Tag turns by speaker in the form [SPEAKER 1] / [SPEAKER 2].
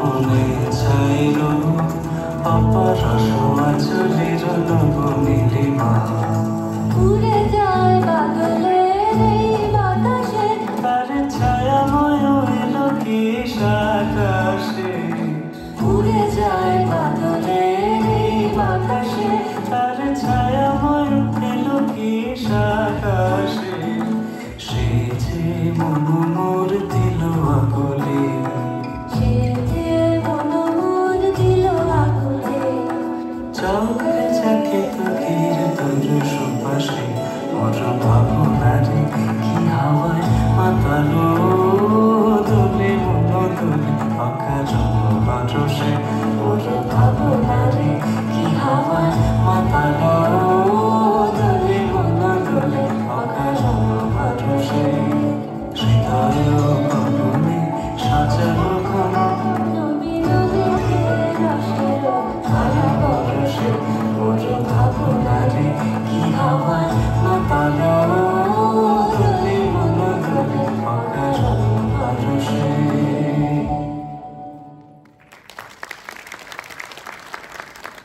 [SPEAKER 1] মনে চাইল অপরস আঁচলের নবনীলিমা
[SPEAKER 2] উড়ে যায় বাদলের এই বাতাসে
[SPEAKER 1] তার ছায়াময় এলো কি আকাশে
[SPEAKER 2] উড়ে যায় বাদলের এই বাতাসে
[SPEAKER 1] তার ছায়াময় এলো কি আকাশে সে যে মন মোর দিল আকলে
[SPEAKER 2] সে যে মন মোর দিল আকলে
[SPEAKER 1] চলে যাকে তোর তোর সুপাশে মোর ভাবনারে কি হাওয়ায় মাতালো দোলে মন দোলে অকারণ বারসে মোর ভাবনারে কি হাওয়ায় মাতালো দোলে মন দোলে অকারণ বারসে হৃদয় গগনে সাজানো ঘন
[SPEAKER 2] নবীন মেঘের রসের ধারা বরষে
[SPEAKER 1] মোর ভাবনারে কি হাওয়ায় মাতালো